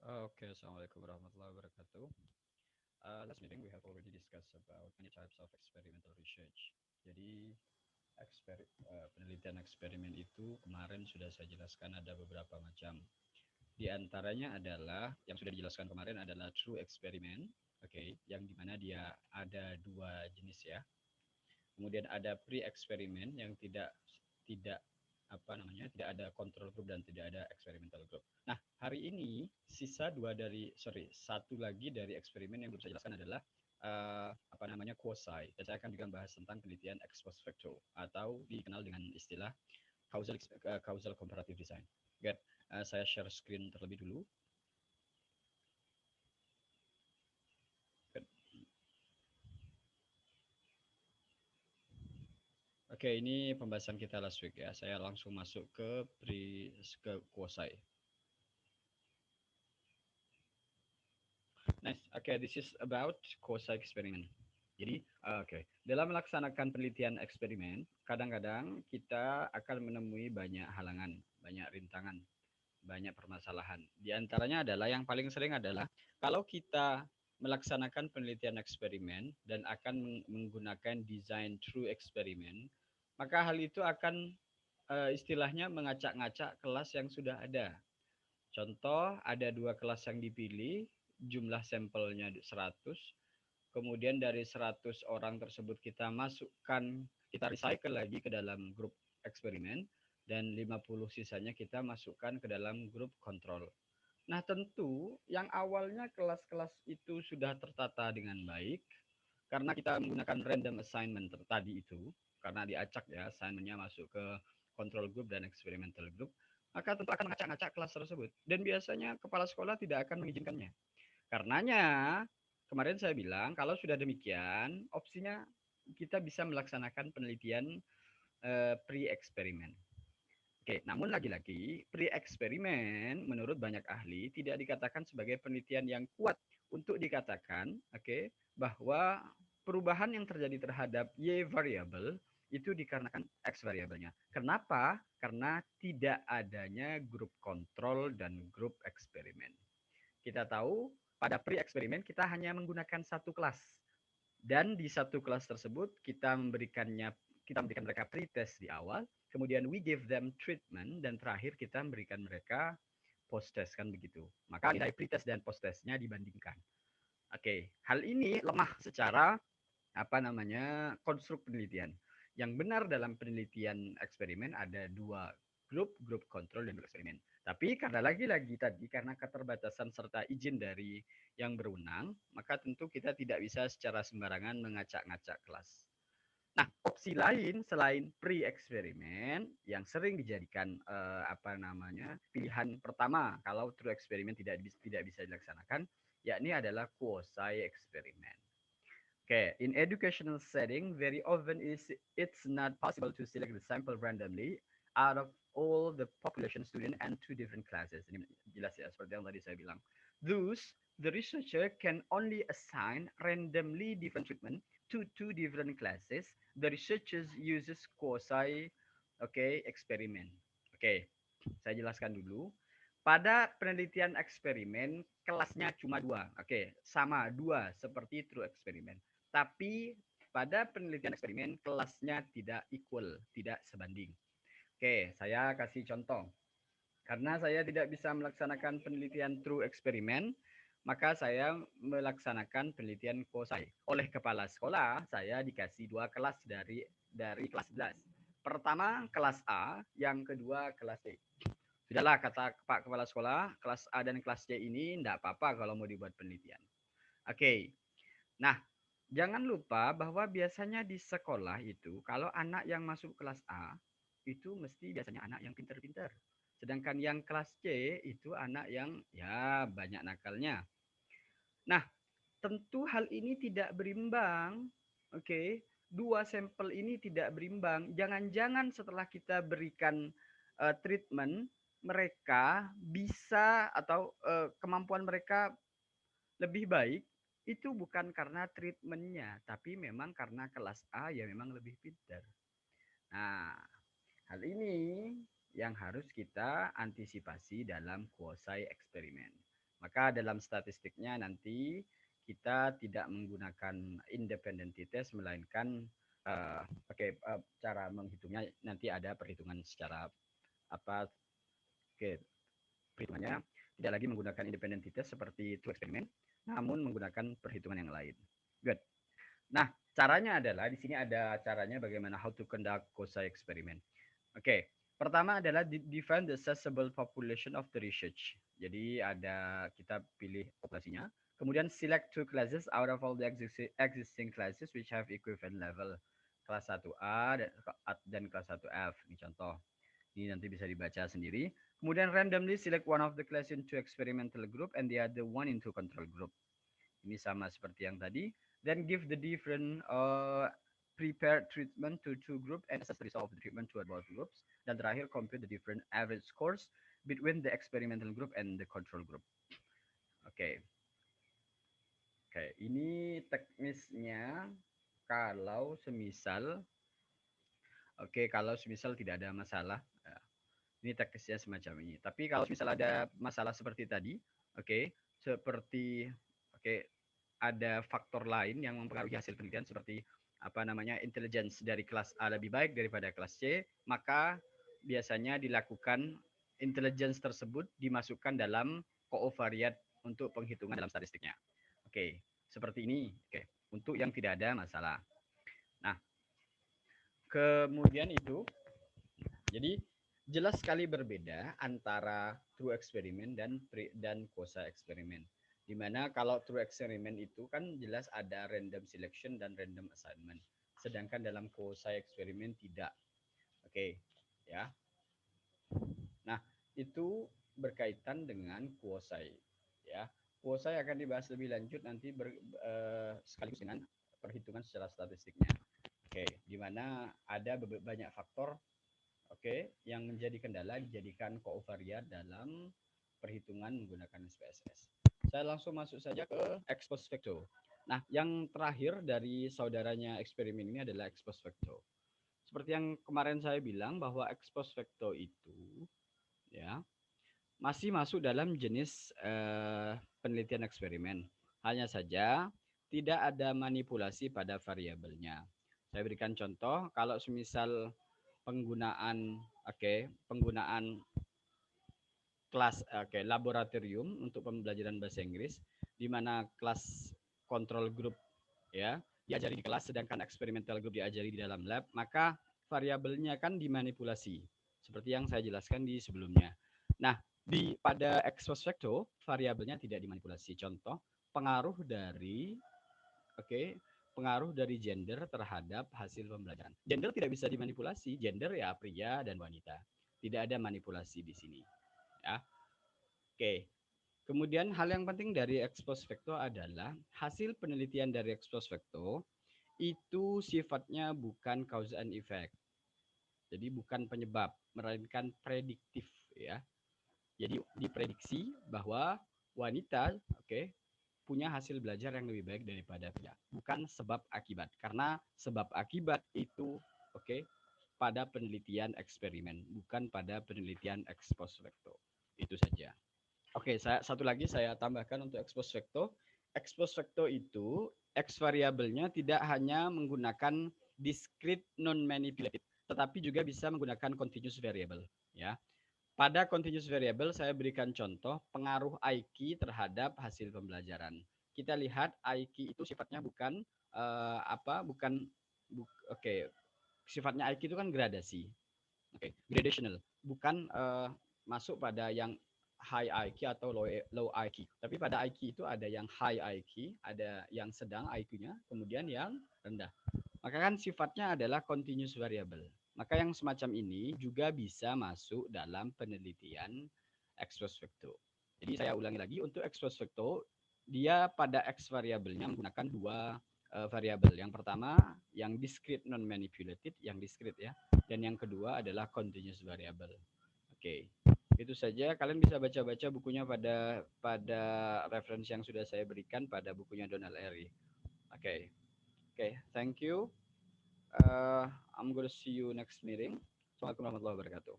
Okay, Assalamualaikum warahmatullahi wabarakatuh. Last meeting we have already discussed about many types of experimental research. Jadi penelitian eksperimen itu kemarin sudah saya jelaskan ada beberapa macam. Di antaranya adalah yang sudah dijelaskan kemarin adalah true experiment, oke, yang dimana dia ada dua jenis ya. Kemudian ada pre-eksperimen yang tidak tidak ada control group dan tidak ada experimental group. Nah, hari ini satu lagi dari eksperimen yang belum saya jelaskan adalah quasi. Dan saya akan juga membahas tentang penelitian ex post facto atau dikenal dengan istilah causal comparative design. Oke, saya share screen terlebih dulu. Oke, ini pembahasan kita last week ya. Saya langsung masuk ke quasi. Nice. Okay, this is about quasi experiment. Jadi, dalam melaksanakan penelitian eksperimen, kadang-kadang kita akan menemui banyak halangan, banyak rintangan, banyak permasalahan. Di antaranya adalah yang paling sering adalah kalau kita melaksanakan penelitian eksperimen dan akan menggunakan design true eksperimen, maka hal itu akan istilahnya mengacak-ngacak kelas yang sudah ada. Contoh, ada dua kelas yang dipilih, jumlah sampelnya 100, kemudian dari 100 orang tersebut kita recycle lagi ke dalam grup eksperimen, dan 50 sisanya kita masukkan ke dalam grup kontrol. Nah, tentu yang awalnya kelas-kelas itu sudah tertata dengan baik, karena kita menggunakan random assignment tadi itu, karena diacak ya, assignmentnya masuk ke control group dan experimental group, maka tentu akan mengacak-ngacak kelas tersebut. Dan biasanya kepala sekolah tidak akan mengizinkannya. Karenanya, kemarin saya bilang, kalau sudah demikian, opsinya kita bisa melaksanakan penelitian pre-eksperimen. Oke, namun lagi-lagi pre-eksperimen menurut banyak ahli tidak dikatakan sebagai penelitian yang kuat untuk dikatakan, bahwa perubahan yang terjadi terhadap Y variable itu dikarenakan X variabelnya. Kenapa? Karena tidak adanya grup kontrol dan grup eksperimen. Kita tahu pada pre-eksperimen kita hanya menggunakan satu kelas. Dan di satu kelas tersebut kita memberikan mereka pre-test di awal, kemudian we give them treatment, dan terakhir kita memberikan mereka post-test kan begitu. Maka nilai pre-test dan post-testnya dibandingkan. Oke, hal ini lemah secara konstruk penelitian. Yang benar dalam penelitian eksperimen ada dua grup kontrol dan grup eksperimen. Tapi karena lagi-lagi tadi karena keterbatasan serta izin dari yang berwenang, maka tentu kita tidak bisa secara sembarangan mengacak-ngacak kelas. Nah, opsi lain selain pre-eksperimen yang sering dijadikan pilihan pertama kalau true eksperimen tidak bisa dilaksanakan, yakni adalah quasi eksperimen. Okay, in educational setting, very often it's not possible to select the sample randomly out of all the population student and two different classes. Ini jelas ya, seperti yang tadi saya bilang. Thus, the researcher can only assign randomly different treatment to two different classes. The researcher uses quasi, experiment. Saya jelaskan dulu. Pada penelitian eksperimen, kelasnya cuma dua. Sama dua seperti true eksperimen. Tapi pada penelitian eksperimen kelasnya tidak equal, tidak sebanding. Saya kasih contoh. Karena saya tidak bisa melaksanakan penelitian true eksperimen, maka saya melaksanakan penelitian quasi. Oleh kepala sekolah, saya dikasih dua kelas dari kelas 11. Pertama kelas A, yang kedua kelas C. Sudahlah kata Pak Kepala Sekolah, kelas A dan kelas C ini tidak apa-apa kalau mau dibuat penelitian. Nah, jangan lupa bahwa biasanya di sekolah itu kalau anak yang masuk kelas A itu mesti biasanya anak yang pintar-pintar. Sedangkan yang kelas C itu anak yang ya banyak nakalnya. Nah, tentu hal ini tidak berimbang. Dua sampel ini tidak berimbang. Jangan-jangan setelah kita berikan treatment, mereka bisa atau kemampuan mereka lebih baik itu bukan karena treatmentnya, tapi memang karena kelas A ya memang lebih pintar. Nah, hal ini yang harus kita antisipasi dalam quasi eksperimen. Maka dalam statistiknya nanti kita tidak menggunakan independent t-test, melainkan cara menghitungnya nanti ada perhitungan secara apa perhitungannya tidak lagi menggunakan independent t-test seperti true experiment, namun menggunakan perhitungan yang lain. Good. Nah, caranya adalah di sini ada caranya bagaimana how to conduct COSI experiment. Oke, pertama adalah define the accessible population of the research. Jadi ada kita pilih populasinya. Kemudian select two classes out of all the existing classes which have equivalent level. Kelas 1A dan kelas 1F. Ini contoh. Ini nanti bisa dibaca sendiri. Kemudian randomly select one of the class into experimental group and the other one into control group. Ini sama seperti yang tadi. Then give the different prepared treatment to two group and assess the result of the treatment to both groups. Dan terakhir compute the different average scores between the experimental group and the control group. Oke. Oke, ini teknisnya kalau semisal tidak ada masalah. Ini teknisnya semacam ini. Tapi kalau misal ada masalah seperti tadi, seperti ada faktor lain yang mempengaruhi hasil penelitian seperti intelligence dari kelas A lebih baik daripada kelas C, maka biasanya dilakukan intelligence tersebut dimasukkan dalam koovariat untuk penghitungan dalam statistiknya. Seperti ini. Untuk yang tidak ada masalah. Nah, kemudian itu jadi jelas sekali berbeda antara true experiment dan quasi experiment. Dimana kalau true experiment itu kan jelas ada random selection dan random assignment. Sedangkan dalam quasi experiment tidak. Ya. Nah, itu berkaitan dengan quasi. Ya. Quasi akan dibahas lebih lanjut nanti sekaligus dengan perhitungan secara statistiknya. Dimana ada banyak faktor yang menjadi kendala dijadikan koovariat dalam perhitungan menggunakan SPSS. Saya langsung masuk saja ke ex post facto. Nah, yang terakhir dari saudaranya eksperimen ini adalah ex post facto. Seperti yang kemarin saya bilang bahwa ex post facto itu ya masih masuk dalam jenis penelitian eksperimen. Hanya saja tidak ada manipulasi pada variabelnya. Saya berikan contoh, kalau semisal penggunaan kelas laboratorium untuk pembelajaran bahasa Inggris, di mana kelas control group ya diajari di kelas, sedangkan experimental group diajari di dalam lab, maka variabelnya kan dimanipulasi seperti yang saya jelaskan di sebelumnya. Nah, pada ex post facto variabelnya tidak dimanipulasi. Contoh, pengaruh dari pengaruh dari gender terhadap hasil pembelajaran. Gender tidak bisa dimanipulasi. Gender ya pria dan wanita. Tidak ada manipulasi di sini. Ya. Kemudian hal yang penting dari ex post facto adalah hasil penelitian dari ex post facto itu sifatnya bukan cause and effect. Jadi bukan penyebab, melainkan prediktif ya. Jadi diprediksi bahwa wanita punya hasil belajar yang lebih baik daripada pria. Bukan sebab akibat. Karena sebab akibat itu pada penelitian eksperimen, bukan pada penelitian ex post facto. Itu saja. Satu lagi saya tambahkan untuk ex post facto. Ex post facto itu X variabelnya tidak hanya menggunakan discrete non-manipulated, tetapi juga bisa menggunakan continuous variable. Ya. Pada continuous variable saya berikan contoh pengaruh IQ terhadap hasil pembelajaran. Kita lihat IQ itu sifatnya bukan sifatnya IQ itu kan gradasi. Gradational, bukan masuk pada yang high IQ atau low IQ. Tapi pada IQ itu ada yang high IQ, ada yang sedang IQ-nya, kemudian yang rendah. Maka kan sifatnya adalah continuous variable. Maka yang semacam ini juga bisa masuk dalam penelitian ex post facto. Jadi saya ulangi lagi, untuk ex post facto dia pada X variabelnya menggunakan dua variabel. Yang pertama yang discrete non manipulated, yang discrete ya. Dan yang kedua adalah continuous variable. Itu saja. Kalian bisa baca-baca bukunya pada referensi yang sudah saya berikan pada bukunya Donald Airy. Thank you. I'm going to see you next meeting. Assalamualaikum warahmatullahi wabarakatuh.